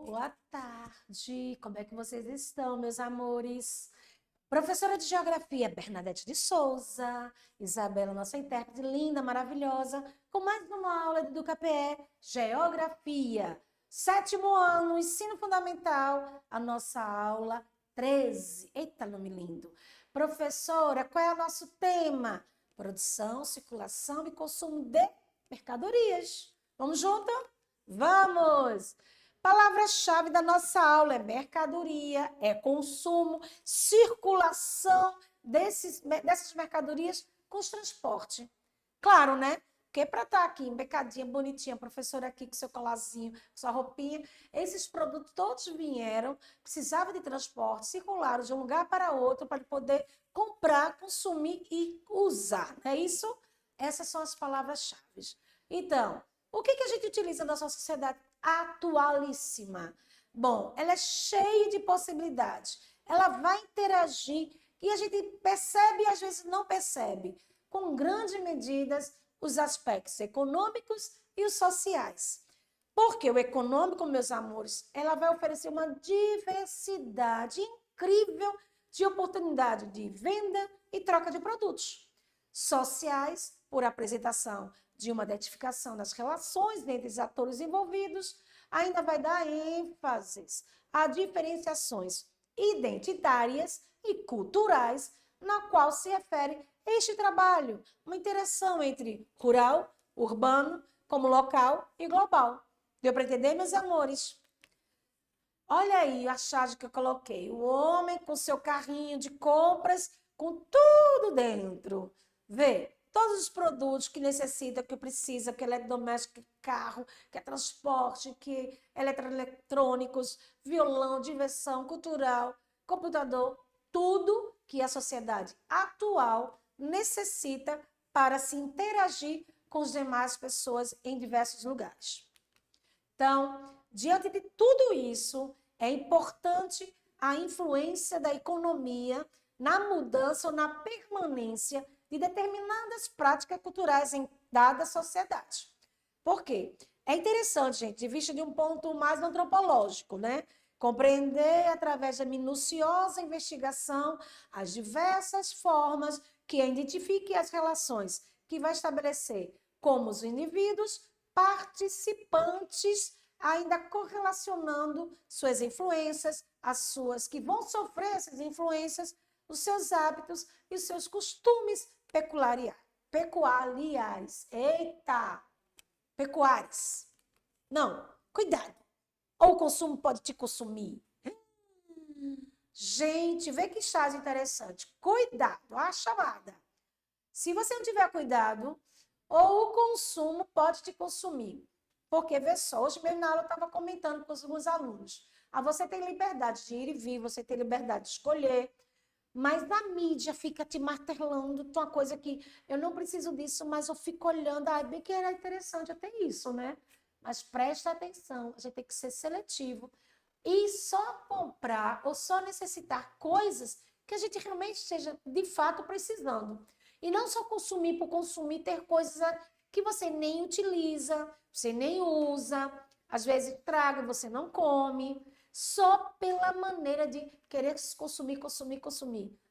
Boa tarde, como é que vocês estão, meus amores? Professora de Geografia, Bernadette de Souza, Isabela, nossa intérprete linda, maravilhosa, com mais uma aula do KPE, Geografia. 7º ano, Ensino Fundamental, a nossa aula 13. Eita, nome lindo. Professora, qual é o nosso tema? Produção, circulação e consumo de mercadorias. Vamos junto? Vamos! Palavra-chave da nossa aula é mercadoria, é consumo, circulação dessas mercadorias com os transporte. Claro, né? Porque para estar aqui, embecadinha, bonitinha, professora aqui com seu colazinho, com sua roupinha, esses produtos todos vieram, precisavam de transporte, circularam de um lugar para outro para poder comprar, consumir e usar, não é isso? Essas são as palavras-chave. Então, o que a gente utiliza na nossa sociedade atualíssima? Bom, ela é cheia de possibilidades. Ela vai interagir e a gente percebe e às vezes não percebe, com grandes medidas, os aspectos econômicos e os sociais. Porque o econômico, meus amores, ela vai oferecer uma diversidade incrível de oportunidade de venda e troca de produtos. Sociais, por apresentação de uma identificação das relações entre os atores envolvidos, ainda vai dar ênfase a diferenciações identitárias e culturais, na qual se refere este trabalho, uma interação entre rural, urbano, como local e global. Deu para entender, meus amores? Olha aí a charge que eu coloquei. O homem com seu carrinho de compras, com tudo dentro. Vê, todos os produtos que necessita, que precisa, que é eletrodoméstico, que é carro, que é transporte, que é eletrônicos, violão, diversão, cultural, computador, tudo que a sociedade atual necessita para se interagir com as demais pessoas em diversos lugares. Então, diante de tudo isso, é importante a influência da economia na mudança ou na permanência de determinadas práticas culturais em dada sociedade. Por quê? É interessante, gente, de vista de um ponto mais antropológico, né? Compreender, através da minuciosa investigação, as diversas formas que identifiquem as relações que vai estabelecer como os indivíduos participantes, ainda correlacionando suas influências, as suas que vão sofrer essas influências, os seus hábitos e os seus costumes peculiares. Eita! Pecuares. Não, cuidado. Ou o consumo pode te consumir. Gente, vê que charge interessante. Cuidado, a chamada. Se você não tiver cuidado, ou o consumo pode te consumir. Porque, vê só, hoje mesmo na aula eu estava comentando com os meus alunos. Você tem liberdade de ir e vir, você tem liberdade de escolher, mas a mídia fica te martelando, uma coisa que eu não preciso disso, mas eu fico olhando, bem que era interessante até isso, né? Mas presta atenção, a gente tem que ser seletivo e só comprar ou só necessitar coisas que a gente realmente esteja, de fato, precisando. E não só consumir por consumir, ter coisas que você nem utiliza, você nem usa, às vezes traga e você não come, só pela maneira de querer consumir.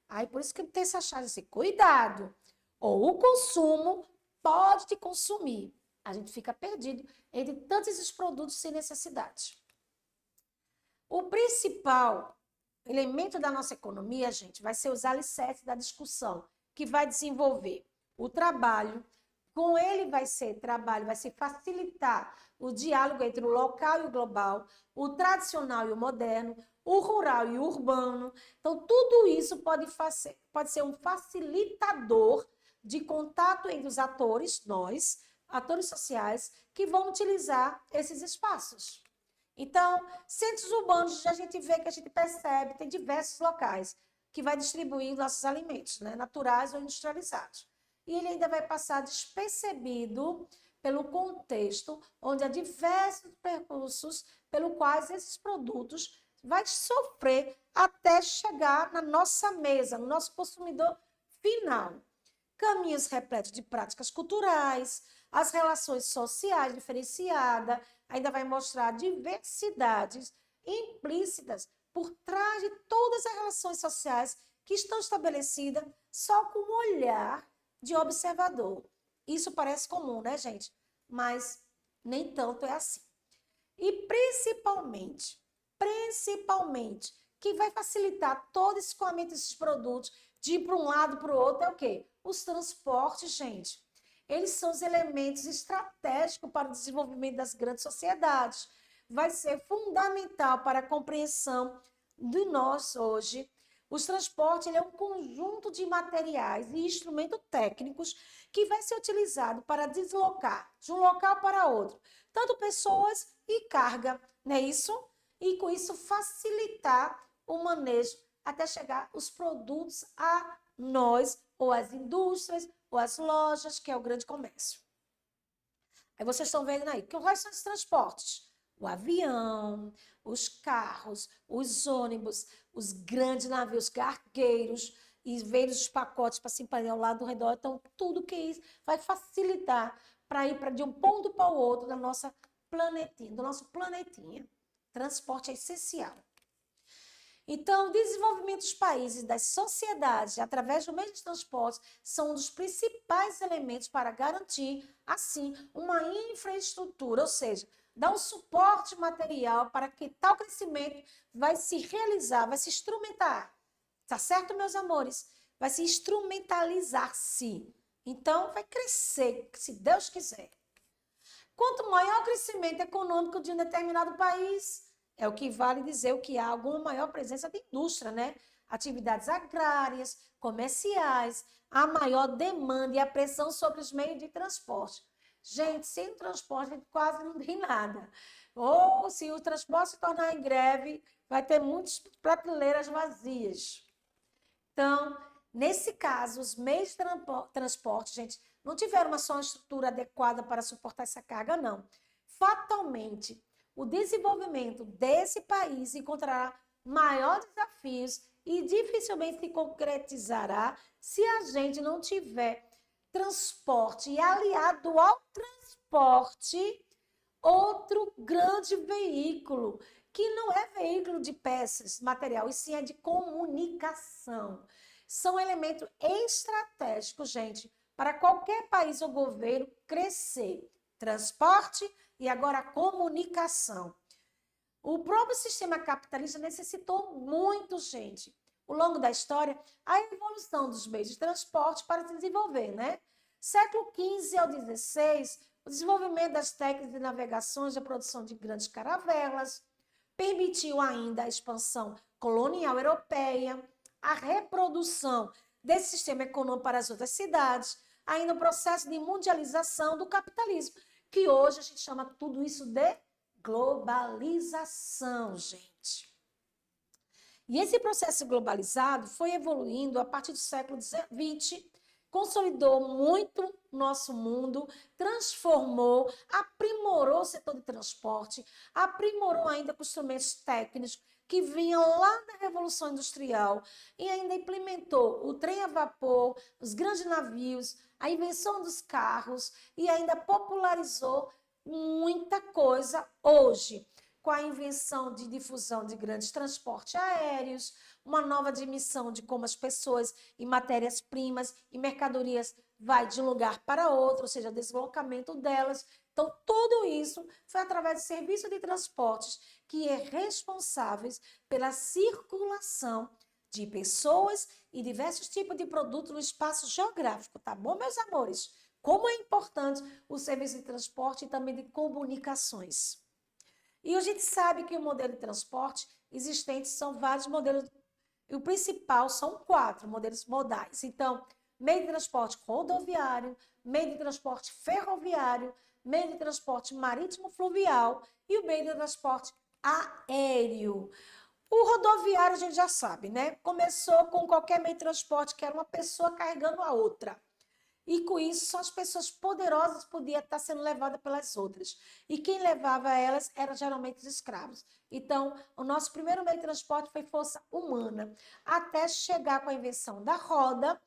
Aí por isso que tem essa chave assim, cuidado, ou o consumo pode te consumir. A gente fica perdido entre tantos esses produtos sem necessidade. O principal elemento da nossa economia, gente, vai ser os alicerces da discussão, que vai desenvolver o trabalho. Com ele vai se facilitar o diálogo entre o local e o global, o tradicional e o moderno, o rural e o urbano. Então, tudo isso pode ser um facilitador de contato entre os atores, nós, atores sociais, que vão utilizar esses espaços. Então, centros urbanos, a gente vê que a gente percebe, tem diversos locais que vai distribuir nossos alimentos, né, naturais ou industrializados. E ele ainda vai passar despercebido pelo contexto onde há diversos percursos pelo quais esses produtos vai sofrer até chegar na nossa mesa, no nosso consumidor final. Caminhos repletos de práticas culturais, as relações sociais diferenciadas, ainda vai mostrar diversidades implícitas por trás de todas as relações sociais que estão estabelecidas só com um olhar de observador. Isso parece comum, né, gente? Mas nem tanto é assim. E principalmente, que vai facilitar todo esse escoamento desses produtos, de ir para um lado para o outro, é o quê? Os transportes, gente. Eles são os elementos estratégicos para o desenvolvimento das grandes sociedades. Vai ser fundamental para a compreensão de nós hoje. Os transportes ele é um conjunto de materiais e instrumentos técnicos que vai ser utilizado para deslocar de um local para outro, tanto pessoas e carga, não é isso? E com isso facilitar o manejo até chegar os produtos a nós, ou as indústrias, ou as lojas, que é o grande comércio. Aí vocês estão vendo aí, quais são os transportes? O avião, os carros, os ônibus, os grandes navios cargueiros, e veio os pacotes para se empanhar ao lado do redor. Então, tudo que isso vai facilitar para ir de um ponto para o outro da nossa planetinha, do nosso planetinha. Transporte é essencial. Então, o desenvolvimento dos países e das sociedades através do meio de transporte são um dos principais elementos para garantir, assim, uma infraestrutura, ou seja, dar um suporte material para que tal crescimento vai se realizar, vai se instrumentar. Tá certo, meus amores? Vai se instrumentalizar-se. Então, vai crescer, se Deus quiser. Quanto maior o crescimento econômico de um determinado país, é o que vale dizer o que há alguma maior presença de indústria, né? Atividades agrárias, comerciais, a maior demanda e a pressão sobre os meios de transporte. Gente, sem transporte quase não tem nada. Ou se o transporte se tornar em greve, vai ter muitas prateleiras vazias. Então, nesse caso, os meios de transporte, gente, não tiveram uma só estrutura adequada para suportar essa carga, não. Fatalmente, o desenvolvimento desse país encontrará maiores desafios e dificilmente se concretizará se a gente não tiver transporte e aliado ao transporte outro grande veículo, que não é veículo de peças, material, e sim é de comunicação. São elementos estratégicos, gente, para qualquer país ou governo crescer. Transporte e agora a comunicação. O próprio sistema capitalista necessitou muito, gente, ao longo da história, a evolução dos meios de transporte para se desenvolver, né? Século XV ao XVI, o desenvolvimento das técnicas de navegações e a produção de grandes caravelas permitiu ainda a expansão colonial europeia, a reprodução desse sistema econômico para as outras cidades, ainda o processo de mundialização do capitalismo, que hoje a gente chama tudo isso de globalização, gente. E esse processo globalizado foi evoluindo a partir do século XX, consolidou muito nosso mundo, transformou, aprimorou o setor de transporte, aprimorou ainda com instrumentos técnicos que vinham lá da Revolução Industrial e ainda implementou o trem a vapor, os grandes navios, a invenção dos carros e ainda popularizou muita coisa hoje, com a invenção de difusão de grandes transportes aéreos, uma nova dimensão de como as pessoas e matérias-primas e mercadorias vai de um lugar para outro, ou seja, deslocamento delas. Então, tudo isso foi através de serviços de transportes que é responsáveis pela circulação de pessoas e diversos tipos de produtos no espaço geográfico, tá bom, meus amores? Como é importante o serviço de transporte e também de comunicações. E a gente sabe que o modelo de transporte existente são vários modelos, e o principal são 4 modelos modais. Então, meio de transporte rodoviário, meio de transporte ferroviário, meio de transporte marítimo fluvial e o meio de transporte aéreo. O rodoviário a gente já sabe, né? Começou com qualquer meio de transporte que era uma pessoa carregando a outra. E com isso, só as pessoas poderosas podiam estar sendo levadas pelas outras. E quem levava elas eram geralmente os escravos. Então, o nosso primeiro meio de transporte foi força humana, até chegar com a invenção da roda,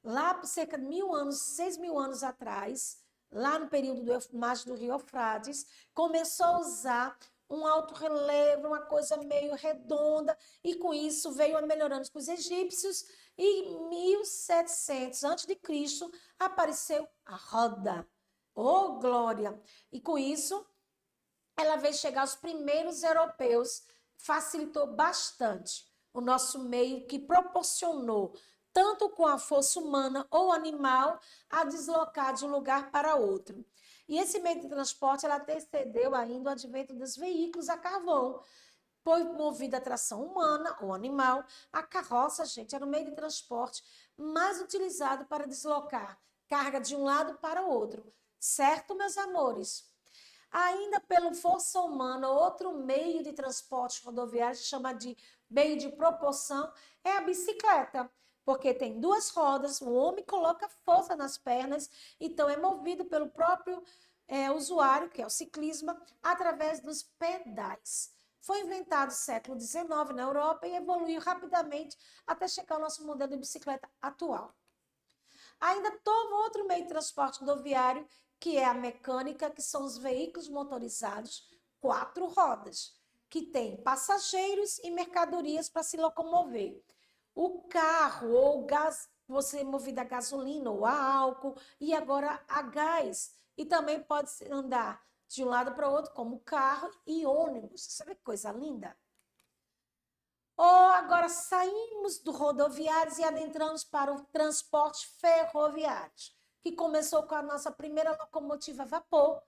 lá por cerca de 1000 anos, 6.000 anos atrás, lá no período do margem do Rio Eufrates, começou a usar um alto relevo, uma coisa meio redonda, e com isso veio melhorando com os egípcios, e em 1700 a.C. apareceu a roda. Oh, glória! E com isso, ela veio chegar aos primeiros europeus, facilitou bastante o nosso meio, que proporcionou, tanto com a força humana ou animal, a deslocar de um lugar para outro. E esse meio de transporte, ela antecedeu ainda o advento dos veículos a carvão. Foi movida a tração humana ou animal. A carroça, gente, era o meio de transporte mais utilizado para deslocar carga de um lado para o outro. Certo, meus amores? Ainda pela força humana, outro meio de transporte rodoviário, chama de meio de propulsão, é a bicicleta, porque tem duas rodas, o homem coloca força nas pernas, então é movido pelo próprio usuário, que é o ciclismo, através dos pedais. Foi inventado no século XIX na Europa e evoluiu rapidamente até chegar ao nosso modelo de bicicleta atual. Ainda toma outro meio de transporte rodoviário, que é a mecânica, que são os veículos motorizados, 4 rodas, que tem passageiros e mercadorias para se locomover. O carro ou gás, você é movido a gasolina ou a álcool, e agora a gás. E também pode andar de um lado para o outro, como carro e ônibus. Sabe que coisa linda? Agora saímos do rodoviário e adentramos para o transporte ferroviário, que começou com a nossa primeira locomotiva a vapor.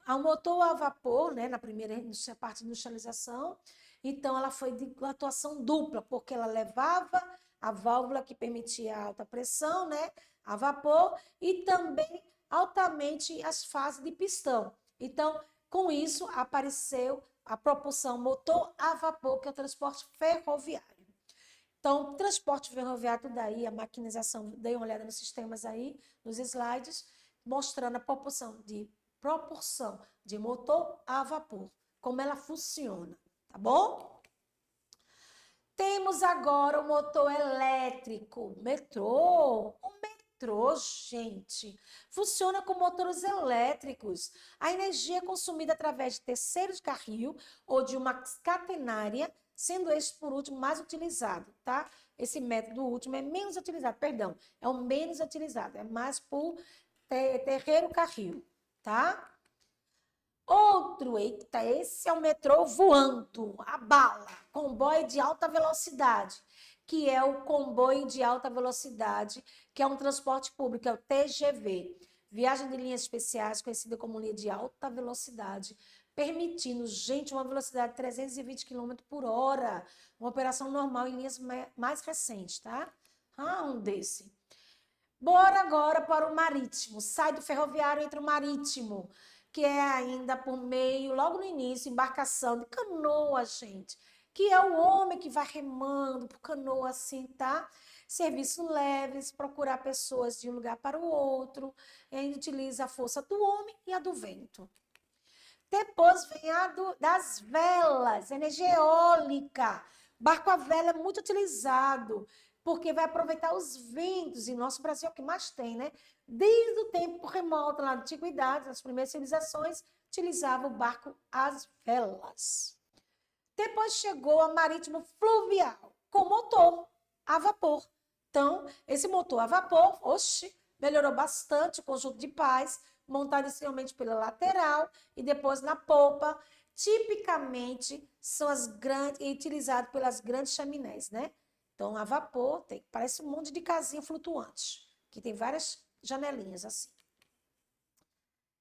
A motor a vapor, né, na primeira parte de industrialização, então ela foi de atuação dupla, porque ela levava a válvula que permitia a alta pressão, né, a vapor, e também altamente as fases de pistão. Então, com isso, apareceu a propulsão motor a vapor, que é o transporte ferroviário. Então, transporte ferroviário, tudo aí, a maquinização, dei uma olhada nos sistemas aí, nos slides, mostrando a proporção de motor a vapor, como ela funciona, tá bom? Temos agora o motor elétrico, metrô. O metrô, gente, funciona com motores elétricos. A energia é consumida através de terceiro de carril ou de uma catenária, sendo este, por último, mais utilizado, tá? Esse método último é menos utilizado, perdão, é o menos utilizado, é mais por terceiro carril, tá? Outro, eita, esse é o metrô voando, a bala, comboio de alta velocidade, que é o comboio de alta velocidade, que é um transporte público, é o TGV, viagem de linhas especiais, conhecida como linha de alta velocidade, permitindo, gente, uma velocidade de 320 km por hora, uma operação normal em linhas mais recentes, tá? Um desse. Bora agora para o marítimo. Sai do ferroviário, entra o marítimo, que é ainda por meio, logo no início, embarcação de canoa, gente. Que é o homem que vai remando por canoa assim, tá? Serviços leves, procurar pessoas de um lugar para o outro. E ainda utiliza a força do homem e a do vento. Depois vem das velas, energia eólica. Barco a vela é muito utilizado, porque vai aproveitar os ventos, e nosso Brasil é o que mais tem, né? Desde o tempo remoto, lá da antiguidade, nas primeiras civilizações, utilizava o barco às velas. Depois chegou a marítimo fluvial, com motor a vapor. Então, esse motor a vapor, melhorou bastante o conjunto de pás, montado inicialmente pela lateral e depois na polpa. Tipicamente, são as grandes, utilizadas pelas grandes chaminés, né? Então, a vapor parece um monte de casinha flutuante, que tem várias janelinhas assim.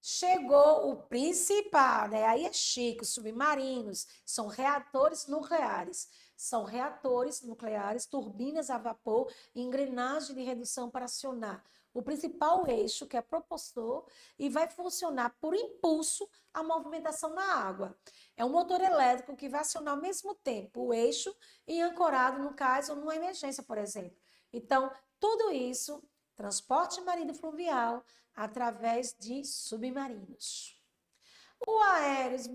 Chegou o principal, né? Aí é chique, os submarinos, são reatores nucleares. São reatores nucleares, turbinas a vapor e engrenagem de redução para acionar o principal eixo, que é propulsor, e vai funcionar por impulso a movimentação na água. É um motor elétrico que vai acionar ao mesmo tempo o eixo e ancorado no cais ou numa emergência, por exemplo. Então, tudo isso, transporte marítimo fluvial, através de submarinos. O aéreo, os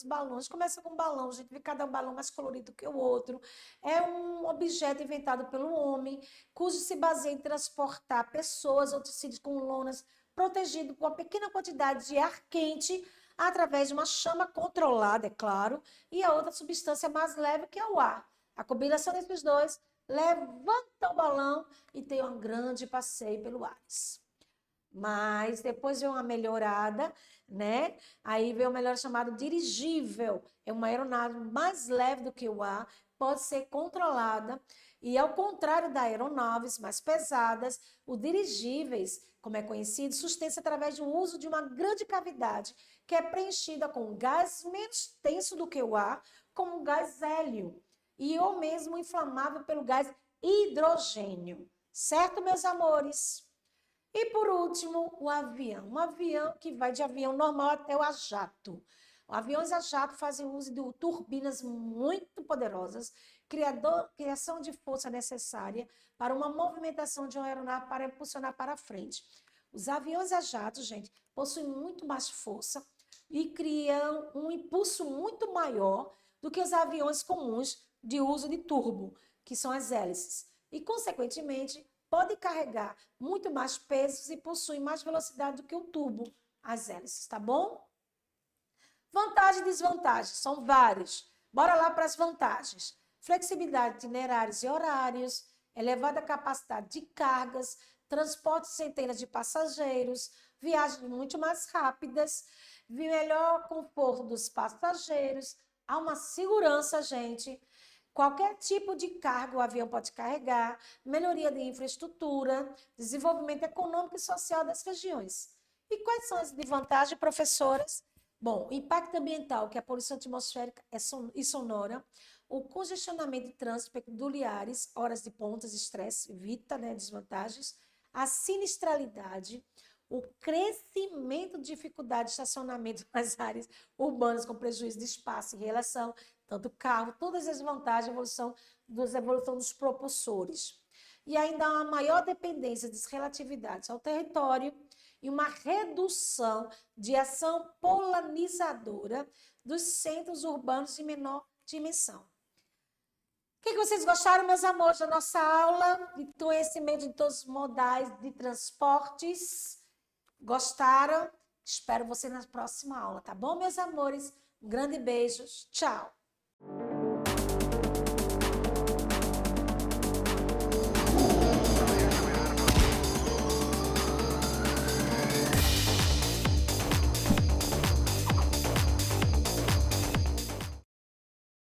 balões, começa com balão, gente, vê cada balão mais colorido que o outro. É um objeto inventado pelo homem, cujo se baseia em transportar pessoas ou tecidos com lonas protegido por uma pequena quantidade de ar quente através de uma chama controlada, é claro, e a outra substância mais leve, que é o ar. A combinação desses dois levanta o balão e tem um grande passeio pelo ar. Mas depois veio uma melhorada, né? Aí veio uma melhora chamada dirigível. É uma aeronave mais leve do que o ar, pode ser controlada. E ao contrário das aeronaves mais pesadas, os dirigíveis, como é conhecido, sustenta-se através do uso de uma grande cavidade, que é preenchida com um gás menos denso do que o ar, como o gás hélio, e ou mesmo inflamável pelo gás hidrogênio. Certo, meus amores? E por último, o avião. Um avião que vai de avião normal até o a jato. Aviões a jato fazem uso de turbinas muito poderosas, criação de força necessária para uma movimentação de uma aeronave para impulsionar para frente. Os aviões a jato, gente, possuem muito mais força e criam um impulso muito maior do que os aviões comuns de uso de turbo, que são as hélices. E, consequentemente, pode carregar muito mais pesos e possui mais velocidade do que o turbo, as hélices, tá bom? Vantagens e desvantagens, são várias. Bora lá para as vantagens. Flexibilidade de itinerários e horários, elevada capacidade de cargas, transporte de centenas de passageiros, viagens muito mais rápidas, melhor conforto dos passageiros, há uma segurança, gente. Qualquer tipo de carga o avião pode carregar, melhoria de infraestrutura, desenvolvimento econômico e social das regiões. E quais são as desvantagens, professoras? Bom, o impacto ambiental, que é a poluição atmosférica e sonora, o congestionamento de trânsito peculiares, horas de pontas, estresse, evita, né, desvantagens, a sinistralidade, o crescimento de dificuldade de estacionamento nas áreas urbanas com prejuízo de espaço e relação, tanto carro, todas as vantagens, evolução dos propulsores. E ainda há uma maior dependência das relatividades ao território e uma redução de ação polinizadora dos centros urbanos de menor dimensão. O que vocês gostaram, meus amores, da nossa aula de conhecimento de todos os modais de transportes? Gostaram? Espero você na próxima aula, tá bom, meus amores? Um grande beijo. Tchau.